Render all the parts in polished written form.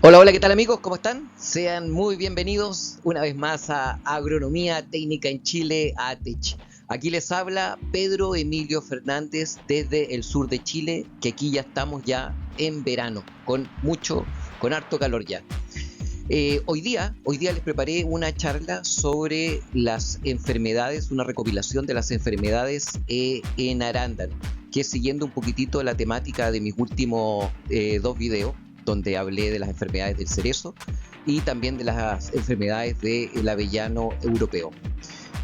Hola, hola, ¿qué tal amigos? ¿Cómo están? Sean muy bienvenidos una vez más a Agronomía Técnica en Chile, ATECH. Aquí les habla Pedro Emilio Fernández desde el sur de Chile, que aquí ya estamos ya en verano, con harto calor ya. Hoy día les preparé una charla sobre las enfermedades, una recopilación de las enfermedades en arándano, que siguiendo un poquitito la temática de mis últimos dos videos, donde hablé de las enfermedades del cerezo y también de las enfermedades del avellano europeo.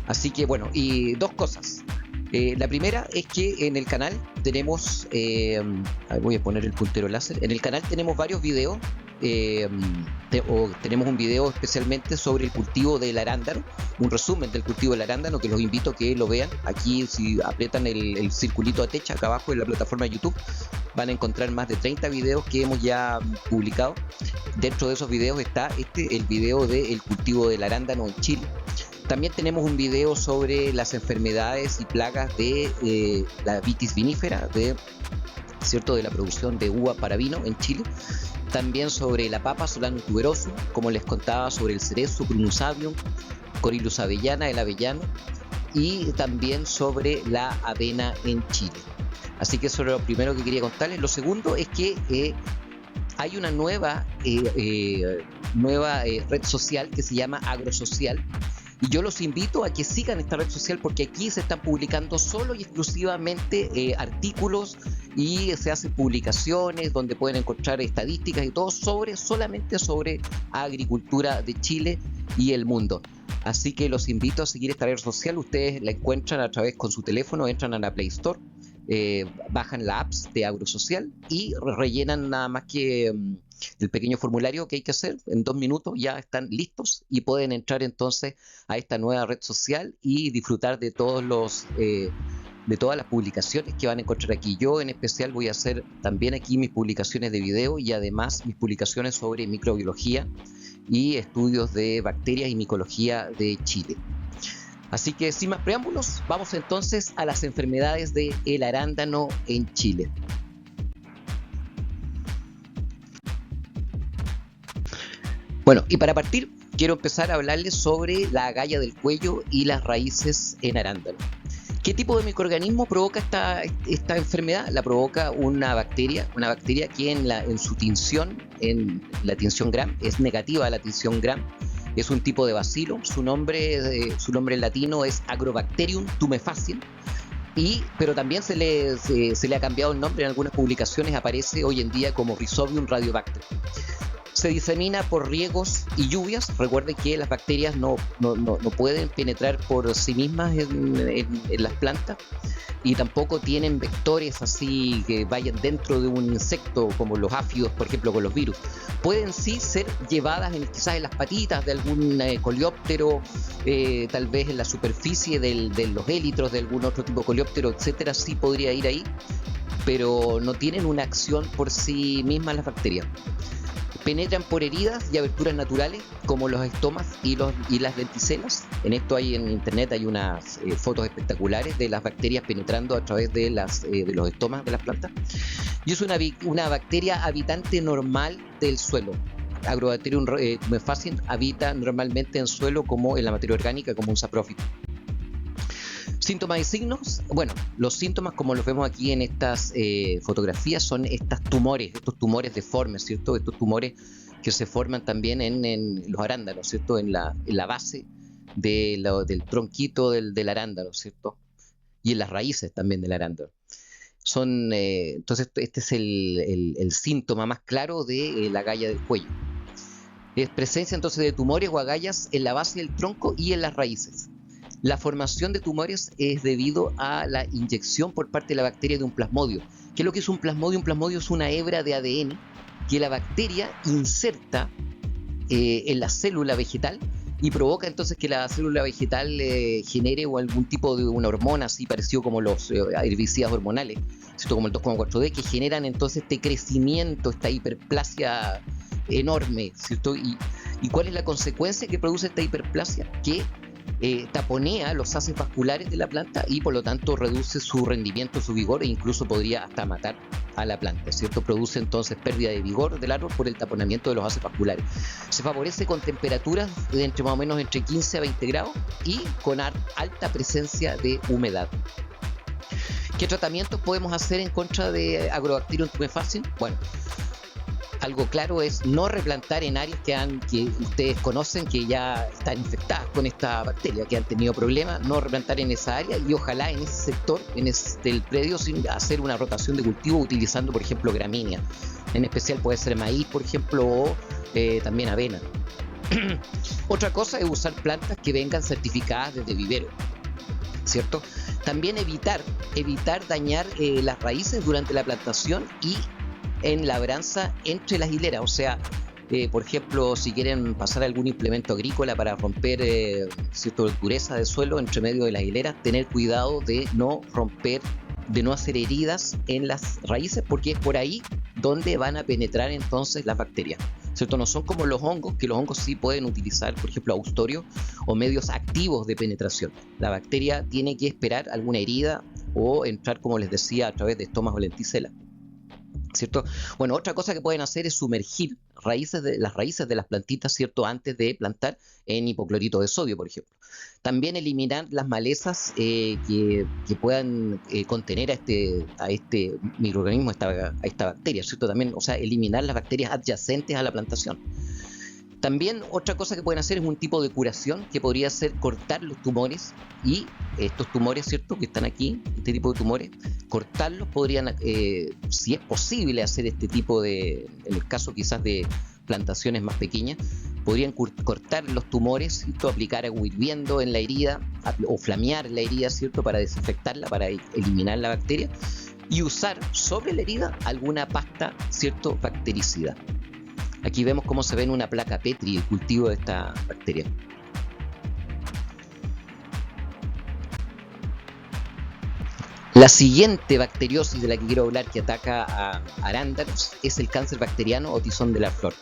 Así que bueno, y dos cosas. La primera es que en el canal tenemos, voy a poner el puntero láser, en el canal tenemos varios videos, tenemos un video especialmente sobre el cultivo del arándano, un resumen del cultivo del arándano que los invito a que lo vean. Aquí si aprietan el circulito ATECH acá abajo en la plataforma de YouTube, van a encontrar más de 30 videos que hemos ya publicado. Dentro de esos videos está el video del cultivo del arándano en Chile. También tenemos un video sobre las enfermedades y plagas de la vitis vinífera, de la producción de uva para vino en Chile. También sobre la papa Solanum tuberosum, como les contaba, sobre el cerezo Prunus-avium, Corylus avellana, el avellano, y también sobre la avena en Chile. Así que eso es lo primero que quería contarles. Lo segundo es que hay una nueva red social que se llama Agrosocial. Y yo los invito a que sigan esta red social porque aquí se están publicando solo y exclusivamente artículos y se hacen publicaciones donde pueden encontrar estadísticas y todo solamente sobre agricultura de Chile y el mundo. Así que los invito a seguir esta red social. Ustedes la encuentran a través con su teléfono, entran a la Play Store, bajan la apps de Agrosocial y rellenan nada más que el pequeño formulario que hay que hacer. En 2 minutos ya están listos y pueden entrar entonces a esta nueva red social y disfrutar de todas las publicaciones que van a encontrar aquí. Yo en especial voy a hacer también aquí mis publicaciones de video y además mis publicaciones sobre microbiología y estudios de bacterias y micología de Chile. Así que sin más preámbulos, vamos entonces a las enfermedades del arándano en Chile. Bueno, y para partir, quiero empezar a hablarles sobre la agalla del cuello y las raíces en arándano. ¿Qué tipo de microorganismo provoca esta enfermedad? La provoca una bacteria que en su tinción, en la tinción Gram, es negativa a la tinción Gram. Es un tipo de bacilo, su nombre en latino es Agrobacterium tumefaciens, pero también se le ha cambiado el nombre en algunas publicaciones, aparece hoy en día como Rhizobium radiobacter. Se disemina por riegos y lluvias. Recuerden que las bacterias no pueden penetrar por sí mismas en las plantas y tampoco tienen vectores así que vayan dentro de un insecto como los áfidos, por ejemplo, con los virus. Pueden sí ser llevadas quizás en las patitas de algún coleóptero, tal vez en la superficie de los élitros de algún otro tipo de coleóptero, etcétera. Sí podría ir ahí, pero no tienen una acción por sí mismas las bacterias. Penetran por heridas y aberturas naturales como los estomas y las lenticelas. En internet hay unas fotos espectaculares de las bacterias penetrando a través de los estomas de las plantas. Y es una bacteria habitante normal del suelo. Agrobacterium tumefaciens habita normalmente en suelo como en la materia orgánica como un saprófito. Síntomas y signos. Bueno, los síntomas como los vemos aquí en estas fotografías son estos tumores deformes, ¿cierto? Estos tumores que se forman también en los arándanos, ¿cierto? En la base del tronquito del arándano, ¿cierto? Y en las raíces también del arándano. Entonces este es el síntoma más claro de la agalla del cuello. Es presencia entonces de tumores o agallas en la base del tronco y en las raíces. La formación de tumores es debido a la inyección por parte de la bacteria de un plasmodio. ¿Qué es lo que es un plasmodio? Un plasmodio es una hebra de ADN que la bacteria inserta en la célula vegetal y provoca entonces que la célula vegetal genere algún tipo de una hormona así parecido como los herbicidas hormonales, ¿cierto? Como el 2,4-D, que generan entonces este crecimiento, esta hiperplasia enorme, ¿cierto? ¿Y cuál es la consecuencia que produce esta hiperplasia? Que taponea los haces vasculares de la planta y por lo tanto reduce su rendimiento, su vigor e incluso podría hasta matar a la planta, ¿cierto? Produce entonces pérdida de vigor del árbol por el taponamiento de los haces vasculares. Se favorece con temperaturas de entre más o menos entre 15 a 20 grados y con alta presencia de humedad. ¿Qué tratamientos podemos hacer en contra de Agrobacterium tumefaciens? Bueno, algo claro es no replantar en áreas que ustedes conocen que ya están infectadas con esta bacteria, que han tenido problemas, no replantar en esa área y ojalá en ese sector, del predio, sin hacer una rotación de cultivo utilizando, por ejemplo, gramínea. En especial puede ser maíz, por ejemplo, o también avena. Otra cosa es usar plantas que vengan certificadas desde vivero, ¿cierto? También evitar dañar las raíces durante la plantación y en labranza entre las hileras, o sea, por ejemplo, si quieren pasar algún implemento agrícola para romper cierta dureza de suelo entre medio de las hileras, tener cuidado de no romper, de no hacer heridas en las raíces, porque es por ahí donde van a penetrar entonces las bacterias, ¿cierto? No son como los hongos, que los hongos sí pueden utilizar, por ejemplo, austorio o medios activos de penetración. La bacteria tiene que esperar alguna herida o entrar, como les decía, a través de estomas o lenticelas, ¿cierto? Bueno, otra cosa que pueden hacer es sumergir las raíces de las plantitas, ¿cierto?, antes de plantar en hipoclorito de sodio, por ejemplo. También eliminar las malezas que puedan contener a este microorganismo, a esta bacteria, ¿cierto? También, o sea, eliminar las bacterias adyacentes a la plantación. También otra cosa que pueden hacer es un tipo de curación que podría ser cortar los tumores, y estos tumores, ¿cierto?, que están aquí, este tipo de tumores, cortarlos podrían, si es posible hacer este tipo de, en el caso quizás de plantaciones más pequeñas, podrían cortar los tumores, ¿cierto?, aplicar agua hirviendo en la herida o flamear la herida, ¿cierto?, para desinfectarla, para eliminar la bacteria, y usar sobre la herida alguna pasta, ¿cierto?, bactericida. Aquí vemos cómo se ve en una placa Petri el cultivo de esta bacteria. La siguiente bacteriosis de la que quiero hablar, que ataca a arándanos, es el cáncer bacteriano o tizón de la flor,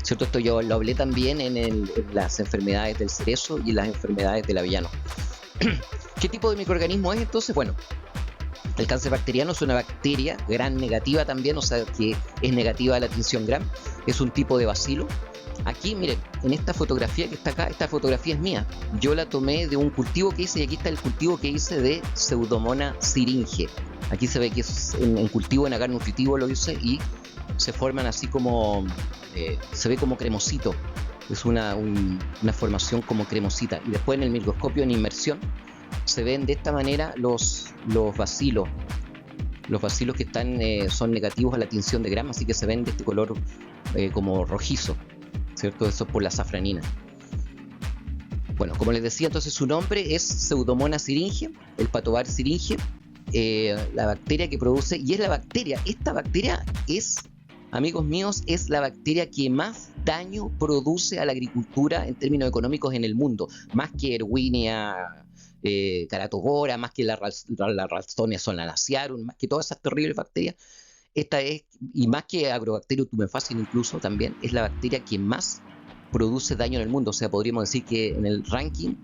¿cierto? Esto yo lo hablé también en las enfermedades del cerezo y las enfermedades del avellano. ¿Qué tipo de microorganismo es entonces? Bueno, el cáncer bacteriano es una bacteria gram negativa también, o sea que es negativa a la tinción gram, es un tipo de bacilo. Aquí, miren, en esta fotografía que está acá, esta fotografía es mía. Yo la tomé de un cultivo que hice, y aquí está el cultivo que hice de Pseudomonas syringae. Aquí se ve que es en cultivo en agar nutritivo lo hice, y se forman así como, se ve como cremosito. Es una formación como cremosita. Y después en el microscopio en inmersión se ven de esta manera los bacilos. Los bacilos que están son negativos a la tinción de gram, así que se ven de este color como rojizo, ¿cierto? Eso es por la safranina. Bueno, como les decía, entonces su nombre es Pseudomonas syringae, el patovar syringae, la bacteria que produce, y es esta bacteria es, amigos míos, es la bacteria que más daño produce a la agricultura en términos económicos en el mundo, más que Erwinia caratogora, más que la Ralstonia solanacearum, más que todas esas terribles bacterias. Esta es, y más que Agrobacterium tumefaciens incluso, también es la bacteria que más produce daño en el mundo. O sea, podríamos decir que en el ranking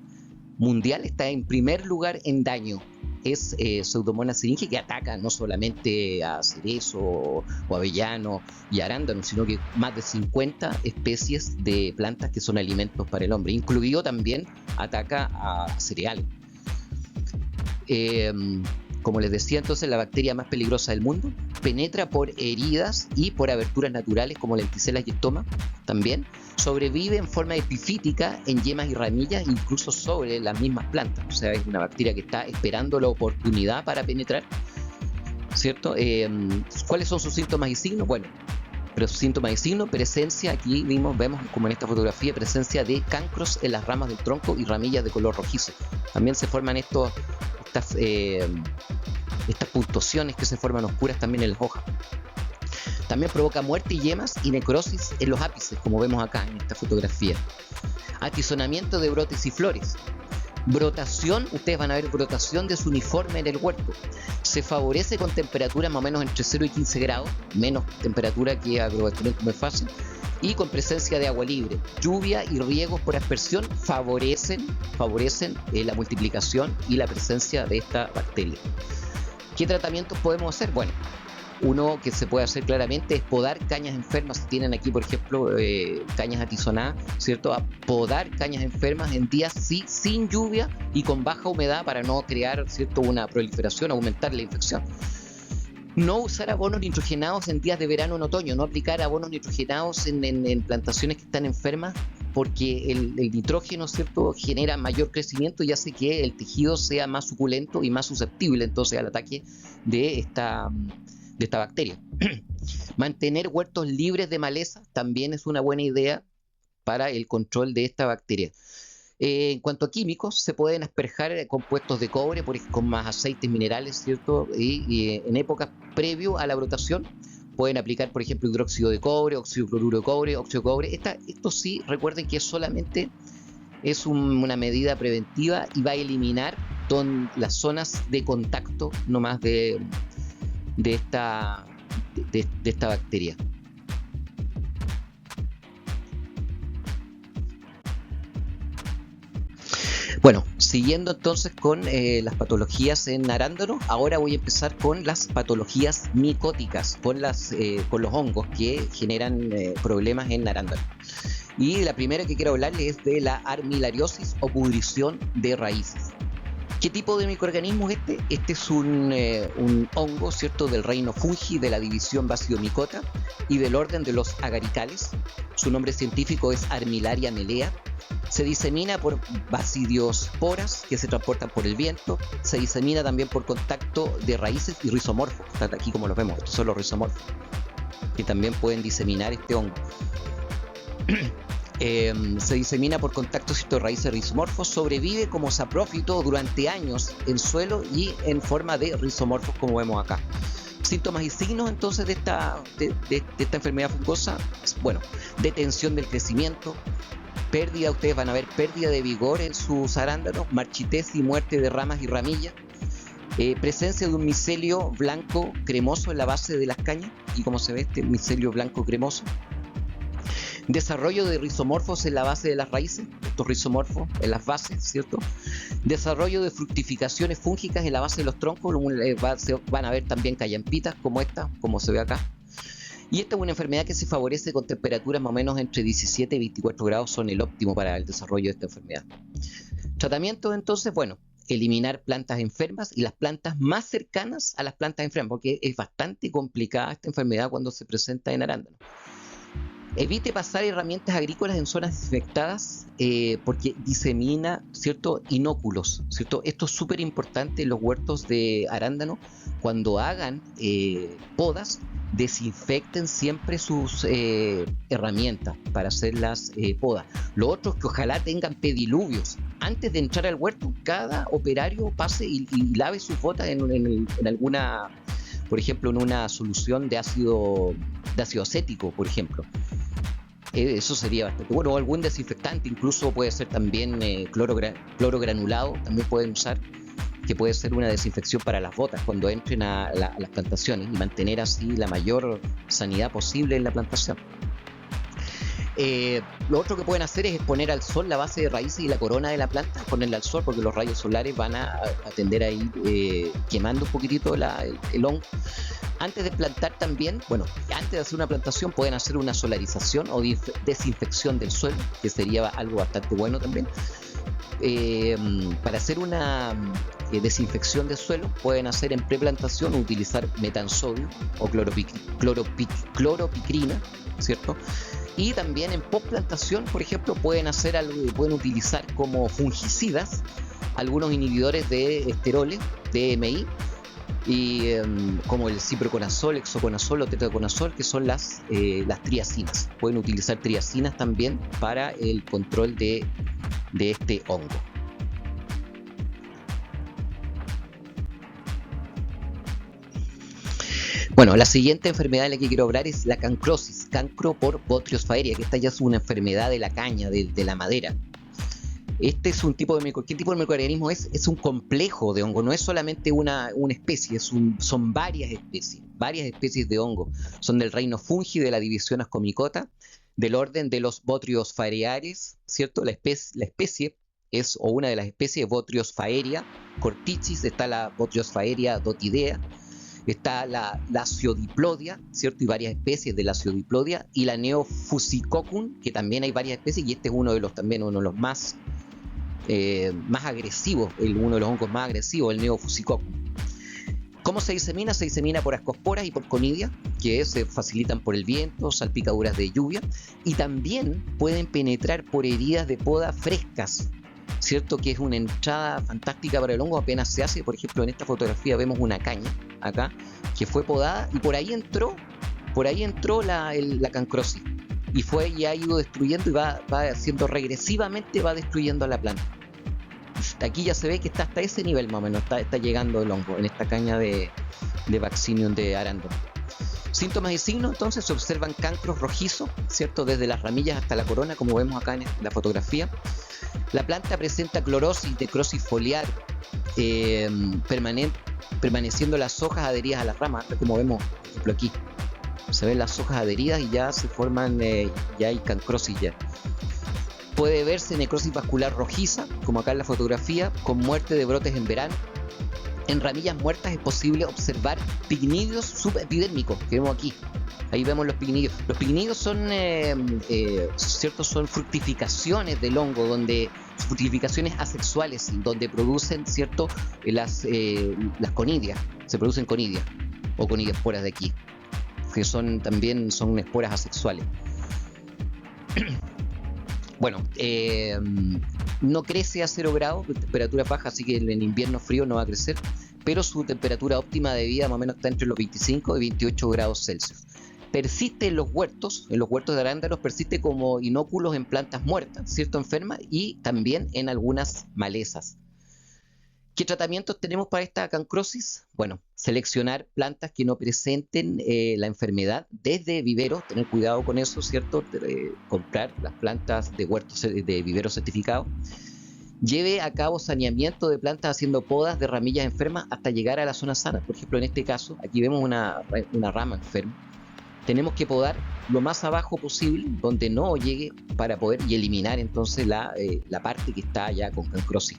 mundial está en primer lugar en daño. Es Pseudomonas syringae, que ataca no solamente a cerezo o avellano y arándano, sino que más de 50 especies de plantas que son alimentos para el hombre. Incluido también ataca a cereales. Como les decía, entonces, la bacteria más peligrosa del mundo, penetra por heridas y por aberturas naturales como lenticelas y estomas. También sobrevive en forma epifítica en yemas y ramillas, incluso sobre las mismas plantas. O sea, es una bacteria que está esperando la oportunidad para penetrar, ¿cierto? ¿Cuáles son sus síntomas y signos? Bueno, pero sus síntomas y signos, presencia, aquí vemos como en esta fotografía, presencia de cancros en las ramas del tronco y ramillas de color rojizo. También se forman estas puntuaciones que se forman oscuras también en las hojas. También provoca muerte y yemas y necrosis en los ápices, como vemos acá en esta fotografía. Atizonamiento de brotes y flores. Brotación, ustedes van a ver brotación de su uniforme en el huerto. Se favorece con temperaturas más o menos entre 0 y 15 grados, menos temperatura que Agrobacterium tumefaciens, y con presencia de agua libre. Lluvia y riegos por aspersión favorecen la multiplicación y la presencia de esta bacteria. ¿Qué tratamientos podemos hacer? Bueno, Uno que se puede hacer claramente es podar cañas enfermas. Si tienen aquí, por ejemplo, cañas atizonadas, ¿cierto? A podar cañas enfermas en días sí, sin lluvia y con baja humedad para no crear, ¿cierto?, una proliferación, aumentar la infección. No usar abonos nitrogenados en días de verano en otoño, no aplicar abonos nitrogenados en plantaciones que están enfermas, porque el nitrógeno, ¿cierto?, genera mayor crecimiento y hace que el tejido sea más suculento y más susceptible entonces al ataque de esta bacteria. Mantener huertos libres de maleza también es una buena idea para el control de esta bacteria. En cuanto a químicos, se pueden asperjar compuestos de cobre con más aceites minerales, ¿cierto? Y en épocas previo a la brotación pueden aplicar, por ejemplo, hidróxido de cobre, óxido cloruro de cobre, óxido de cobre. Esto sí, recuerden que solamente es una medida preventiva y va a eliminar las zonas de contacto nomás de esta bacteria. Bueno, siguiendo entonces con las patologías en arándano, ahora voy a empezar con las patologías micóticas, con los hongos que generan problemas en arándano. Y la primera que quiero hablarles es de la armilariosis o pudrición de raíces. ¿Qué tipo de microorganismo es este? Este es un hongo, ¿cierto?, del reino fungi, de la división Basidiomycota y del orden de los agaricales. Su nombre científico es Armillaria melea. Se disemina por basidiosporas que se transportan por el viento. Se disemina también por contacto de raíces y rizomorfos. Están aquí como los vemos, estos son los rizomorfos, que también pueden diseminar este hongo. Se disemina por contacto de raíces rizomorfos, sobrevive como saprófito durante años en suelo y en forma de rizomorfos, como vemos acá. Síntomas y signos entonces de esta enfermedad fungosa, bueno, detención del crecimiento, pérdida, ustedes van a ver pérdida de vigor en sus arándanos, marchitez y muerte de ramas y ramillas, presencia de un micelio blanco cremoso en la base de las cañas, y como se ve este micelio blanco cremoso. Desarrollo de rizomorfos en la base de las raíces, estos rizomorfos en las bases, ¿cierto? Desarrollo de fructificaciones fúngicas en la base de los troncos, van a ver también callampitas como esta, como se ve acá. Y esta es una enfermedad que se favorece con temperaturas más o menos entre 17 y 24 grados, son el óptimo para el desarrollo de esta enfermedad. Tratamiento entonces, bueno, eliminar plantas enfermas y las plantas más cercanas a las plantas enfermas, porque es bastante complicada esta enfermedad cuando se presenta en arándano. Evite pasar herramientas agrícolas en zonas desinfectadas porque disemina, ¿cierto?, inóculos, ¿cierto? Esto es súper importante en los huertos de arándano. Cuando hagan podas, desinfecten siempre sus herramientas para hacer las podas. Lo otro es que ojalá tengan pediluvios. Antes de entrar al huerto, cada operario pase y lave sus botas en alguna, por ejemplo, en una solución de ácido acético, por ejemplo. Eso sería bastante bueno. O algún desinfectante, incluso puede ser también cloro granulado, también pueden usar, que puede ser una desinfección para las botas cuando entren a las plantaciones y mantener así la mayor sanidad posible en la plantación. Lo otro que pueden hacer es exponer al sol la base de raíces y la corona de la planta, ponerla al sol porque los rayos solares van a tender a ir quemando un poquitito el hongo. Antes de plantar también, bueno, antes de hacer una plantación pueden hacer una solarización o desinfección del suelo, que sería algo bastante bueno también. Para hacer una desinfección del suelo pueden hacer en preplantación utilizar metansodio o cloropicrina, ¿cierto? Y también en postplantación, por ejemplo, pueden utilizar como fungicidas algunos inhibidores de esteroles, DMI, y como el ciproconazol, hexoconazol o tetraconazol, que son las triacinas. Pueden utilizar triacinas también para el control de este hongo. Bueno, la siguiente enfermedad de la que quiero hablar es la cancrosis, cancro por Botrytis faeria, que esta ya es una enfermedad de la caña, de la madera. Este es un tipo de ¿qué tipo de microorganismo es? Es un complejo de hongo, no es solamente una especie, son varias especies de hongo. Son del reino fungi de la división Ascomycota, del orden de los Botrytis faereares, ¿cierto? La especie es, o una de las especies, Botrytis faeria corticis, está la Botrytis faeria dotidea, Está la Ciodiplodia, ¿cierto? Y varias especies de la Ciodiplodia, y la Neofusicoccum, que también hay varias especies, y este es uno de los más agresivos, uno de los hongos más agresivos, el Neofusicoccum. ¿Cómo se disemina? Se disemina por ascosporas y por conidia, que se facilitan por el viento, salpicaduras de lluvia, y también pueden penetrar por heridas de poda frescas, ¿cierto? Que es una entrada fantástica para el hongo, apenas se hace. Por ejemplo, en esta fotografía vemos una caña acá que fue podada y por ahí entró la cancrosis, y ha ido destruyendo y va haciendo regresivamente, va destruyendo a la planta. Aquí ya se ve que está hasta ese nivel más o menos, está llegando el hongo en esta caña de Vaccinium de Arándano. Síntomas y signos, entonces, se observan cancros rojizos, ¿cierto? Desde las ramillas hasta la corona, como vemos acá en la fotografía. La planta presenta clorosis, necrosis foliar, permaneciendo las hojas adheridas a las ramas, como vemos, por ejemplo, aquí. Se ven las hojas adheridas y ya se forman, ya hay cancrosis ya. Puede verse necrosis vascular rojiza, como acá en la fotografía, con muerte de brotes en verano. En ramillas muertas es posible observar pignidios subepidérmicos, que vemos aquí. Ahí vemos los pignidios. Los pignidios son fructificaciones del hongo, fructificaciones asexuales, donde producen, ¿cierto? Las conidias. Se producen conidias o conidiasporas de aquí, que son esporas asexuales. Bueno, no crece a 0 grados, temperatura baja, así que en invierno frío no va a crecer, pero su temperatura óptima de vida más o menos está entre los 25 y 28 grados Celsius. Persiste en los huertos de arándanos, persiste como inóculos en plantas muertas, ¿cierto? Enfermas, y también en algunas malezas. ¿Qué tratamientos tenemos para esta cancrosis? Bueno, seleccionar plantas que no presenten la enfermedad desde viveros, tener cuidado con eso, ¿cierto? Comprar las plantas de huertos de viveros certificados. Lleve a cabo saneamiento de plantas haciendo podas de ramillas enfermas hasta llegar a la zona sana. Por ejemplo, en este caso, aquí vemos una rama enferma. Tenemos que podar lo más abajo posible, donde no llegue, para poder eliminar entonces la parte que está ya con cancrosis.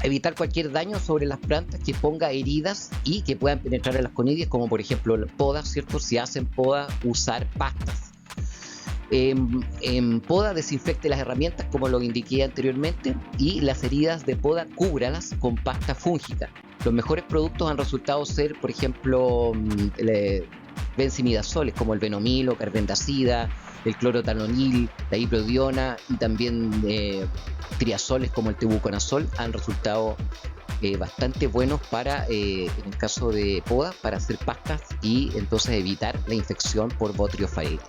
Evitar cualquier daño sobre las plantas que ponga heridas y que puedan penetrar en las conidias, como por ejemplo podas, ¿cierto? Si hacen poda, usar pastas. En poda, desinfecte las herramientas, como lo indiqué anteriormente, y las heridas de poda cúbralas con pasta fúngica. Los mejores productos han resultado ser, por ejemplo, benzimidazoles como el Venomil o carbendazida, el clorotanonil, la iprodiona, y también triazoles como el tebuconazol han resultado bastante buenos para, en el caso de poda, para hacer pastas y entonces evitar la infección por Botrytis farina.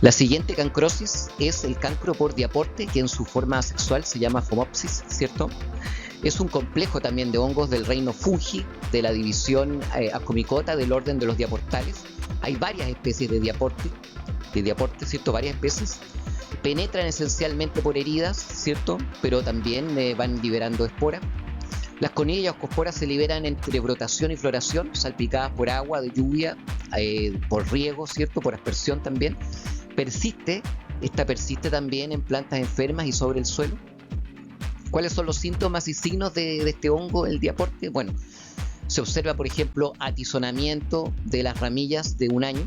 La siguiente cancrosis es el cancro por diaporte, que en su forma asexual se llama Phomopsis, ¿cierto? Es un complejo también de hongos del reino Fungi, de la división Ascomycota del orden de los diaportales. Hay varias especies de diaporte, ¿cierto? Varias especies. Penetran esencialmente por heridas, ¿cierto? Pero también van liberando esporas. Las conidias y ascosporas se liberan entre brotación y floración, salpicadas por agua, de lluvia, por riego, ¿cierto? Por aspersión también. Persiste también en plantas enfermas y sobre el suelo. ¿Cuáles son los síntomas y signos de este hongo, el diaporte? Bueno, se observa, por ejemplo, atizonamiento de las ramillas de un año,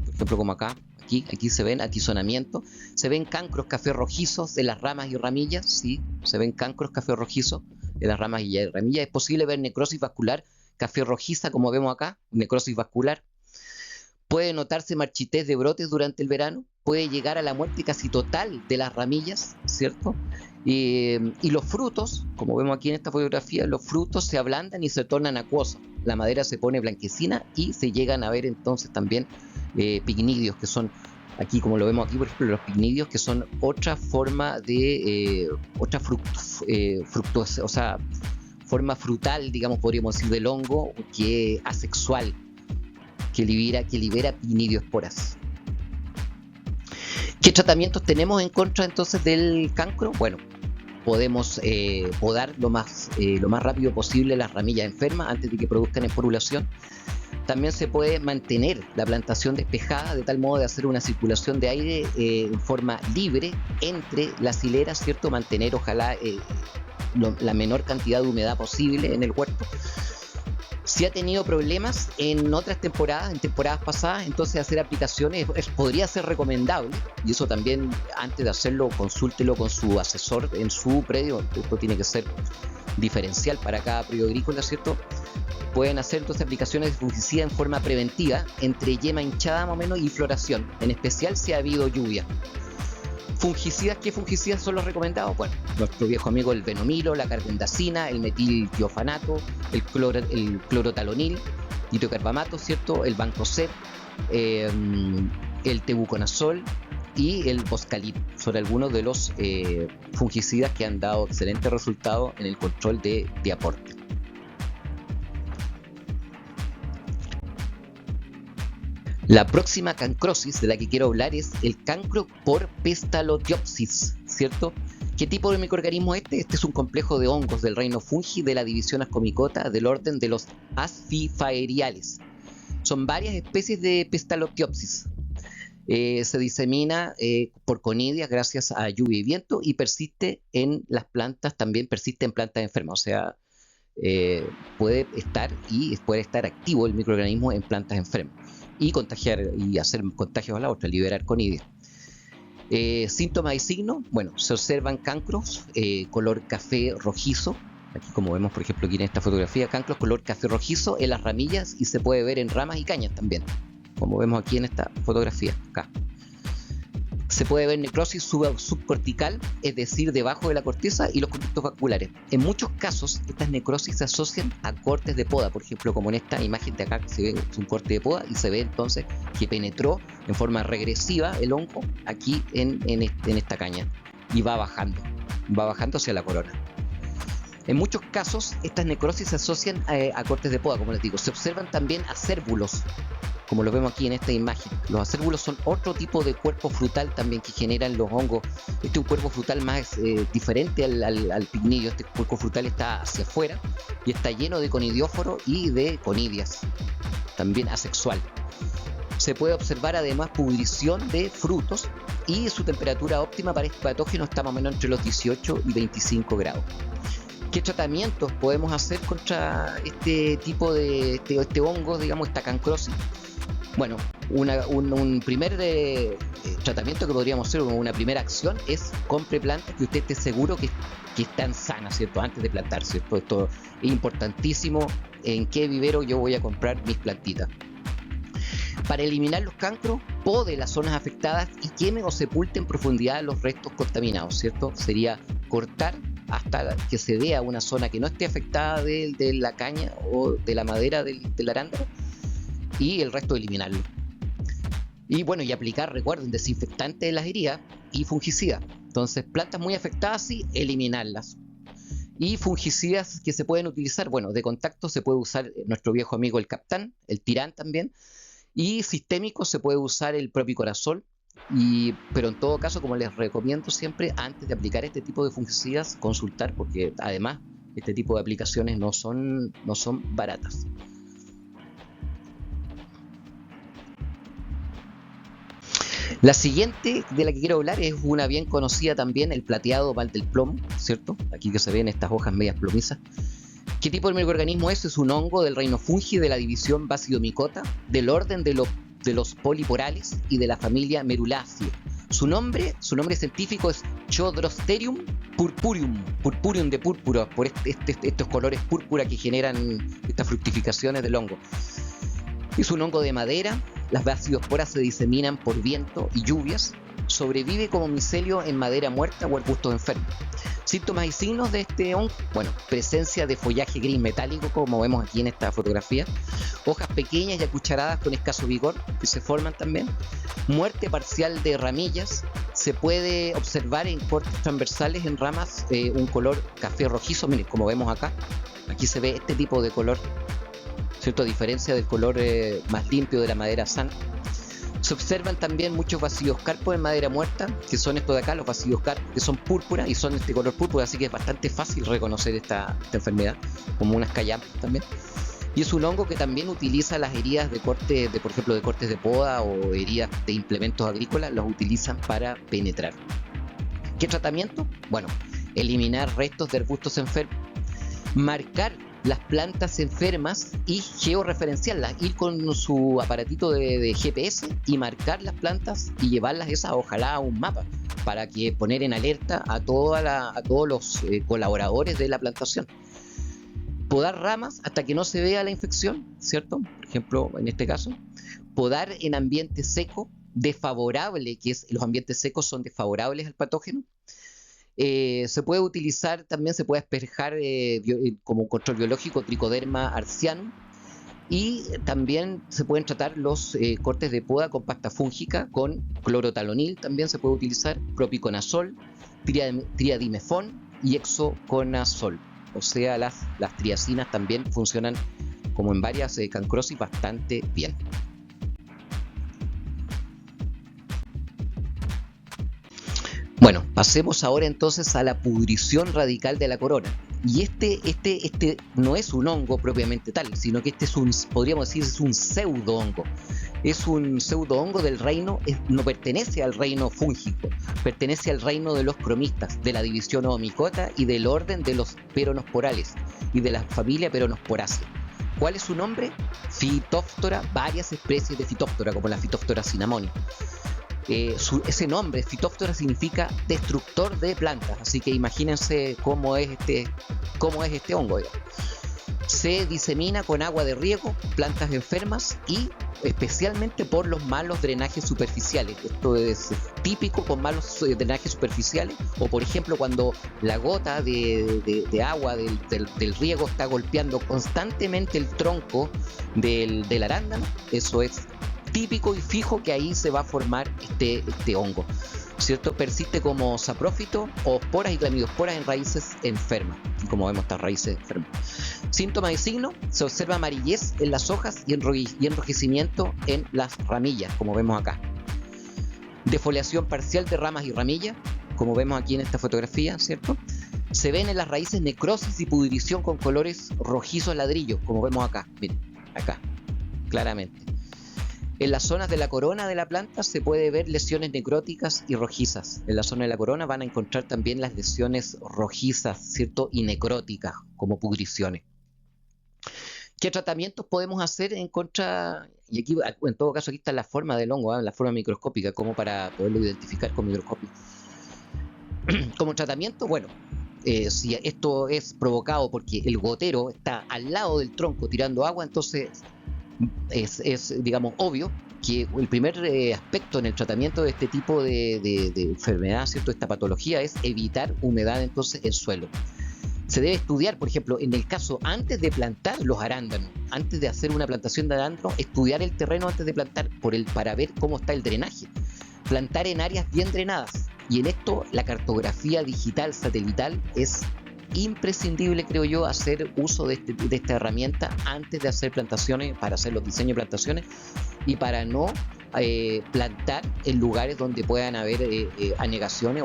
por ejemplo, como acá, aquí se ven atizonamiento, se ven cancros café rojizos de las ramas y ramillas, ¿sí? Se ven cancros café rojizos de las ramas y ramillas. Es posible ver necrosis vascular café rojiza, como vemos acá, necrosis vascular. Puede notarse marchitez de brotes durante el verano, puede llegar a la muerte casi total de las ramillas, ¿cierto? Y los frutos, como vemos aquí en esta fotografía, los frutos se ablandan y se tornan acuosos. La madera se pone blanquecina y se llegan a ver entonces también pignidios, que son, aquí como lo vemos aquí, por ejemplo, los pignidios, que son otra forma de, fructuosa, o sea, forma frutal, digamos, podríamos decir, del hongo, que es asexual, que libera pignidiopsporas. ¿Qué tratamientos tenemos en contra entonces del cancro? Bueno, podemos podar lo más rápido posible las ramillas enfermas antes de que produzcan esporulación. También se puede mantener la plantación despejada de tal modo de hacer una circulación de aire en forma libre entre las hileras, ¿cierto? Mantener, ojalá, la menor cantidad de humedad posible en el huerto. Si ha tenido problemas en otras temporadas, en temporadas pasadas, entonces hacer aplicaciones podría ser recomendable, y eso también, antes de hacerlo, consúltelo con su asesor en su predio. Esto tiene que ser diferencial para cada predio agrícola, ¿cierto? Pueden hacer entonces aplicaciones de fungicida en forma preventiva entre yema hinchada más o menos y floración, en especial si ha habido lluvia. Fungicidas, ¿qué fungicidas son los recomendados? Bueno, nuestro viejo amigo el benomilo, la carbendazina, el metiltiofanato, el clorotalonil, nitrocarbamato, ¿cierto? El bancosep, el tebuconazol y el boscalid. Son algunos de los fungicidas que han dado excelentes resultados en el control de aporte. La próxima cancrosis de la que quiero hablar es el cancro por Pestalotiopsis, ¿cierto? ¿Qué tipo de microorganismo es este? Este es un complejo de hongos del reino fungi de la división Ascomycota del orden de los Asphifaeriales. Son varias especies de Pestalotiopsis. Se disemina por conidias gracias a lluvia y viento, y persiste en las plantas, también persiste en plantas enfermas. O sea, puede estar activo el microorganismo en plantas enfermas y contagiar y hacer contagios a la otra, liberar conidia. Síntomas y signos, bueno, se observan cancros color café rojizo, aquí como vemos por ejemplo aquí en esta fotografía, cancros color café rojizo en las ramillas, y se puede ver en ramas y cañas también, como vemos aquí en esta fotografía, acá. Se puede ver necrosis subcortical, es decir, debajo de la corteza y los conductos vasculares. En muchos casos, estas necrosis se asocian a cortes de poda, por ejemplo, como en esta imagen de acá, que se ve un corte de poda y se ve entonces que penetró en forma regresiva el hongo aquí en esta caña y va bajando hacia la corona. En muchos casos, estas necrosis se asocian a cortes de poda, como les digo. Se observan también acérbulos, como lo vemos aquí en esta imagen. Los acérbulos son otro tipo de cuerpo frutal también que generan los hongos. Este es un cuerpo frutal más diferente al pignillo. Este cuerpo frutal está hacia afuera y está lleno de conidióforo y de conidias, también asexual. Se puede observar además pudrición de frutos, y su temperatura óptima para este patógeno está más o menos entre los 18 y 25 grados. ¿Qué tratamientos podemos hacer contra este tipo de este hongo, digamos, esta cancrosis? Bueno, un primer tratamiento que podríamos hacer, una primera acción, es compre plantas que usted esté seguro que están sanas, ¿cierto? Antes de plantar, ¿cierto? Esto es importantísimo. ¿En qué vivero yo voy a comprar mis plantitas? Para eliminar los cancros, pode las zonas afectadas y queme o sepulte en profundidad los restos contaminados, ¿cierto? Sería cortar hasta que se vea una zona que no esté afectada de la caña o de la madera del arándano, y el resto eliminarlo. Y bueno, y aplicar, recuerden, desinfectante en las heridas y fungicida. Entonces, plantas muy afectadas, sí, eliminarlas. Y fungicidas que se pueden utilizar, bueno, de contacto se puede usar nuestro viejo amigo el Captán, el Tirán también, y sistémico se puede usar el Propicorazol. Pero en todo caso, como les recomiendo siempre, antes de aplicar este tipo de fungicidas, consultar, porque además este tipo de aplicaciones no son baratas. La siguiente de la que quiero hablar es una bien conocida también, el plateado mal del plomo, ¿cierto? Aquí que se ven estas hojas medias plomizas. ¿Qué tipo de microorganismo es? Es un hongo del reino fungi de la división Basidiomycota, del orden de los poliporales y de la familia Merulaceae. Su nombre científico es Chodrosterium purpureum de púrpura, por estos colores púrpura que generan estas fructificaciones del hongo. Es un hongo de madera. Las basidosporas se diseminan por viento y lluvias. Sobrevive como micelio en madera muerta o arbustos enfermos. Síntomas y signos de este hongo: bueno, presencia de follaje gris metálico, como vemos aquí en esta fotografía, hojas pequeñas y acucharadas con escaso vigor que se forman también, muerte parcial de ramillas. Se puede observar en cortes transversales en ramas un color café rojizo, miren, como vemos acá. Aquí se ve este tipo de color, ¿cierto? A diferencia del color más limpio de la madera sana. Se observan también muchos basidioscarpos en madera muerta, que son estos de acá, los basidioscarpos, que son púrpura y son este color púrpura, así que es bastante fácil reconocer esta enfermedad, como unas callampas también. Y es un hongo que también utiliza las heridas de corte, por ejemplo, de cortes de poda o heridas de implementos agrícolas, los utilizan para penetrar. ¿Qué tratamiento? Bueno, eliminar restos de arbustos enfermos, marcar las plantas enfermas y georreferenciarlas, ir con su aparatito de GPS y marcar las plantas y llevarlas esas, ojalá a un mapa, para que poner en alerta a todos los colaboradores de la plantación. Podar ramas hasta que no se vea la infección, ¿cierto? Por ejemplo, en este caso, podar en ambiente seco, desfavorable, los ambientes secos son desfavorables al patógeno. Se puede utilizar, también se puede asperjar como control biológico Trichoderma arcianum, y también se pueden tratar los cortes de poda con pasta fúngica, con clorotalonil también se puede utilizar, propiconazol, triadimefón y hexoconazol. O sea, las triacinas también funcionan, como en varias cancrosis, bastante bien. Bueno, pasemos ahora entonces a la pudrición radical de la corona. Y este no es un hongo propiamente tal, sino que podríamos decir, es un pseudo-hongo. Es un pseudo-hongo del reino, no pertenece al reino fúngico, pertenece al reino de los cromistas, de la división Oomycota y del orden de los peronosporales y de la familia Peronosporaceae. ¿Cuál es su nombre? Phytophthora, varias especies de Phytophthora, como la Phytophthora cinnamoni. Ese nombre, Phytophthora, significa destructor de plantas, así que imagínense cómo es este hongo. Se disemina con agua de riego, plantas enfermas y especialmente por los malos drenajes superficiales. Esto es típico con malos drenajes superficiales, o por ejemplo cuando la gota de agua del riego está golpeando constantemente el tronco del arándano. Eso es típico y fijo que ahí se va a formar este hongo, ¿cierto? Persiste como saprófito o esporas y clamidiosporas en raíces enfermas, como vemos estas raíces enfermas. Síntomas y signos: se observa amarillez en las hojas y enrojecimiento en las ramillas, como vemos acá. Defoliación parcial de ramas y ramillas, como vemos aquí en esta fotografía, ¿cierto? Se ven en las raíces necrosis y pudrición con colores rojizos ladrillos, como vemos acá, miren, acá, claramente. En las zonas de la corona de la planta se puede ver lesiones necróticas y rojizas. En la zona de la corona van a encontrar también las lesiones rojizas, ¿cierto? Y necróticas, como pudriciones. ¿Qué tratamientos podemos hacer en contra? Y aquí, en todo caso, aquí está la forma del hongo, la forma microscópica, como para poderlo identificar con microscopio. Como tratamiento, bueno, si esto es provocado porque el gotero está al lado del tronco tirando agua, entonces es digamos, obvio que el primer aspecto en el tratamiento de este tipo de enfermedad, ¿cierto? Esta patología, es evitar humedad entonces el suelo. Se debe estudiar, por ejemplo, en el caso antes de plantar los arándanos, antes de hacer una plantación de arándanos, estudiar el terreno antes de plantar para ver cómo está el drenaje. Plantar en áreas bien drenadas. Y en esto la cartografía digital satelital es imprescindible, creo yo, hacer uso de esta herramienta antes de hacer plantaciones, para hacer los diseños de plantaciones y para no plantar en lugares donde puedan haber anegaciones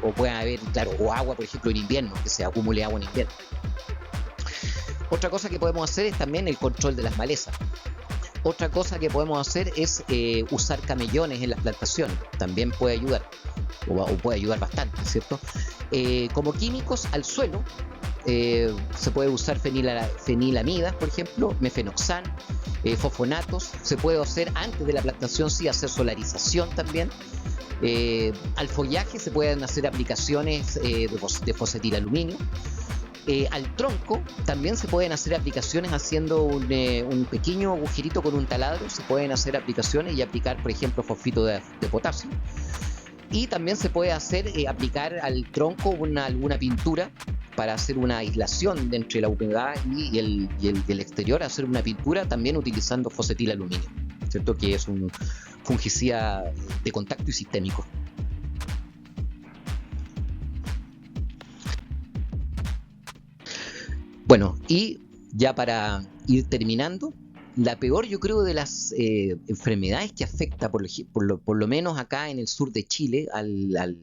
o puedan haber, claro, o agua, por ejemplo, en invierno, que se acumule agua en invierno. Otra cosa que podemos hacer es también el control de las malezas. Otra cosa que podemos hacer es usar camellones en las plantaciones. También puede ayudar, o puede ayudar bastante, ¿cierto? Como químicos al suelo, se puede usar fenilamidas, por ejemplo, mefenoxán, fosfonatos. Se puede hacer antes de la plantación, sí, hacer solarización también. Al follaje se pueden hacer aplicaciones de fosfetilaluminio. Al tronco también se pueden hacer aplicaciones haciendo un pequeño agujerito con un taladro. Se pueden hacer aplicaciones y aplicar, por ejemplo, fosfito de potasio. Y también se puede aplicar al tronco alguna pintura para hacer una aislación entre la humedad y el exterior, hacer una pintura también utilizando fosfetilaluminio, ¿cierto? Que es un fungicida de contacto y sistémico. Bueno, y ya para ir terminando, la peor, yo creo, de las enfermedades que afecta, por lo menos acá en el sur de Chile, al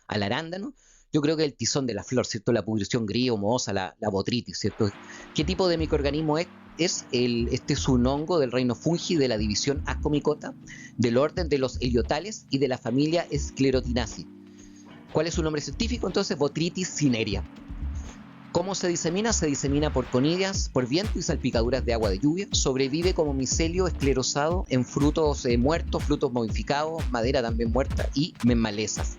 arándano, yo creo que el tizón de la flor, ¿cierto? La pudrición gris o mohosa, la botritis, ¿cierto? ¿Qué tipo de microorganismo es? este es un hongo del reino fungi de la división Ascomycota, del orden de los heliotales y de la familia Sclerotinaceae. ¿Cuál es su nombre científico? Entonces, Botrytis cinerea. ¿Cómo se disemina? Se disemina por conidias, por viento y salpicaduras de agua de lluvia. Sobrevive como micelio esclerosado en frutos muertos, frutos momificados, madera también muerta y en malezas.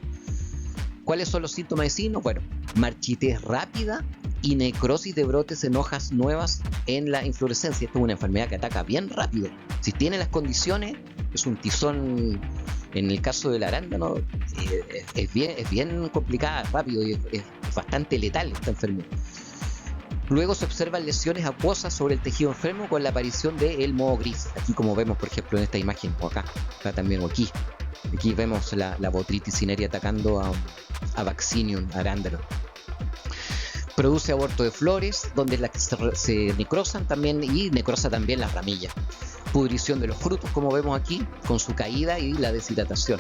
¿Cuáles son los síntomas de signo? Bueno, marchitez rápida y necrosis de brotes en hojas nuevas en la inflorescencia. Esta es una enfermedad que ataca bien rápido. Si tiene las condiciones, es un tizón. En el caso del arándano, es bien complicada, rápido y es bastante letal esta enfermedad. Luego se observan lesiones acuosas sobre el tejido enfermo con la aparición del moho gris. Aquí, como vemos, por ejemplo, en esta imagen, o acá también, o aquí. Aquí vemos la Botrytis cinerea atacando a Vaccinium arándano. Produce aborto de flores, donde las que se necrosan también, y necrosa también las ramillas. Pudrición de los frutos, como vemos aquí, con su caída y la deshidratación.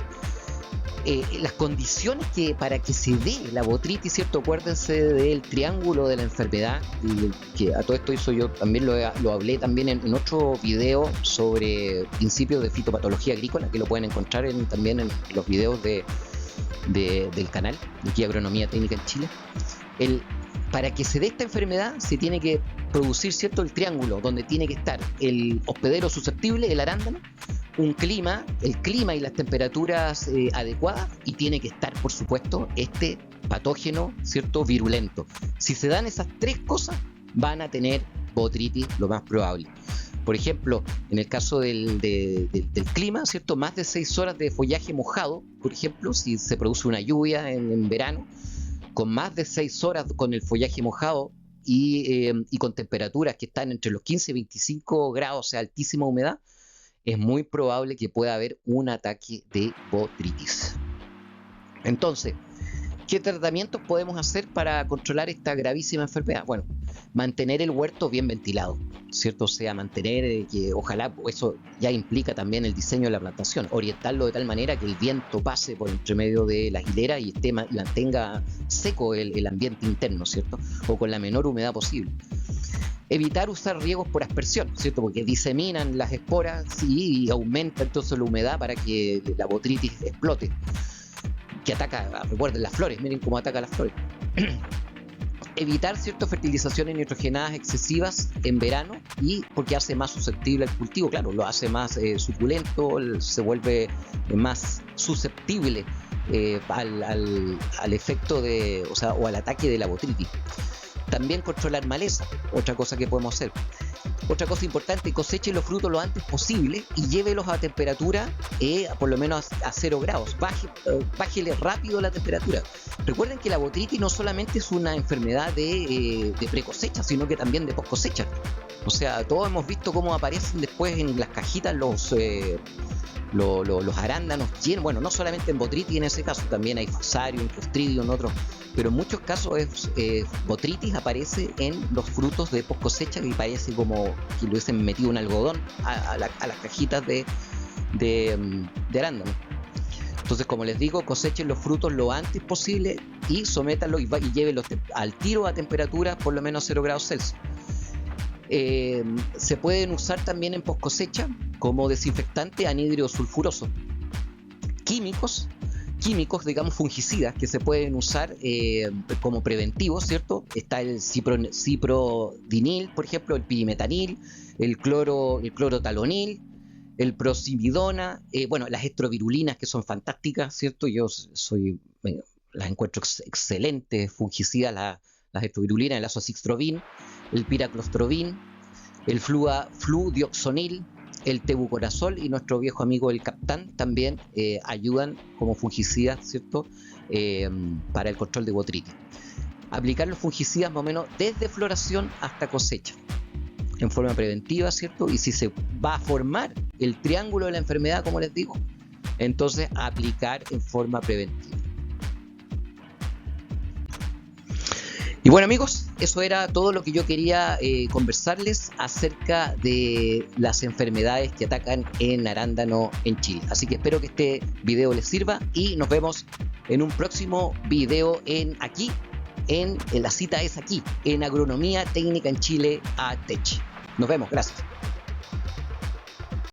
Las condiciones para que se dé la botritis, ¿cierto? Acuérdense del triángulo de la enfermedad, que a todo esto hizo yo también lo hablé también en otro video sobre principios de fitopatología agrícola, que lo pueden encontrar también en los videos del canal de aquí Agronomía Técnica en Chile. Para que se dé esta enfermedad se tiene que producir, ¿cierto?, el triángulo donde tiene que estar el hospedero susceptible, el arándano, el clima y las temperaturas adecuadas, y tiene que estar, por supuesto, este patógeno, ¿cierto?, virulento. Si se dan esas tres cosas, van a tener botritis lo más probable. Por ejemplo, en el caso del clima, ¿cierto?, más de 6 horas de follaje mojado, por ejemplo, si se produce una lluvia en verano, con más de 6 horas con el follaje mojado y con temperaturas que están entre los 15 y 25 grados, o sea, altísima humedad, es muy probable que pueda haber un ataque de botritis. Entonces, ¿qué tratamientos podemos hacer para controlar esta gravísima enfermedad? Bueno, mantener el huerto bien ventilado, ¿cierto? O sea, mantener que ojalá, eso ya implica también el diseño de la plantación, orientarlo de tal manera que el viento pase por entre medio de las hileras y mantenga seco el ambiente interno, ¿cierto? O con la menor humedad posible. Evitar usar riegos por aspersión, ¿cierto? Porque diseminan las esporas y aumenta entonces la humedad para que la botritis explote. Que ataca, recuerden, las flores, miren cómo ataca las flores. Evitar ciertas fertilizaciones nitrogenadas excesivas en verano, y porque hace más susceptible al cultivo, claro, lo hace más suculento, se vuelve más susceptible al efecto o al ataque de la botritis. También controlar maleza, otra cosa que podemos hacer. Otra cosa importante, coseche los frutos lo antes posible y llévelos a temperatura por lo menos a 0 grados. Bájele rápido la temperatura. Recuerden que la botritis no solamente es una enfermedad de precosecha, sino que también de poscosecha. O sea, todos hemos visto cómo aparecen después en las cajitas los arándanos llenos. Bueno, no solamente en botritis en ese caso, también hay Fusarium, Clostridium, otros. Pero en muchos casos botritis aparece en los frutos de post cosecha, y parece como que le hubiesen metido un algodón a las cajitas de arándano. Entonces, como les digo, cosechen los frutos lo antes posible y sométanlos y llévenlos al tiro a temperatura por lo menos 0 grados Celsius. Se pueden usar también en post cosecha como desinfectante anhídrido sulfuroso. Químicos, digamos, fungicidas que se pueden usar como preventivos, ¿cierto? Está el ciprodinil, por ejemplo, el pirimetanil, el clorotalonil, el prosimidona, las estrovirulinas, que son fantásticas, ¿cierto? Las encuentro excelentes fungicidas, las estrovirulinas, el azoxystrobin, el piraclostrobin, el fludioxonil, el tebuconazol y nuestro viejo amigo el Captán también ayudan como fungicidas, ¿cierto? Para el control de botritis. Aplicar los fungicidas más o menos desde floración hasta cosecha, en forma preventiva, ¿cierto? Y si se va a formar el triángulo de la enfermedad, como les digo, entonces aplicar en forma preventiva. Y bueno, amigos, eso era todo lo que yo quería conversarles acerca de las enfermedades que atacan en arándano en Chile. Así que espero que este video les sirva y nos vemos en un próximo video la cita es aquí, en Agronomía Técnica en Chile, ATech. Nos vemos, gracias.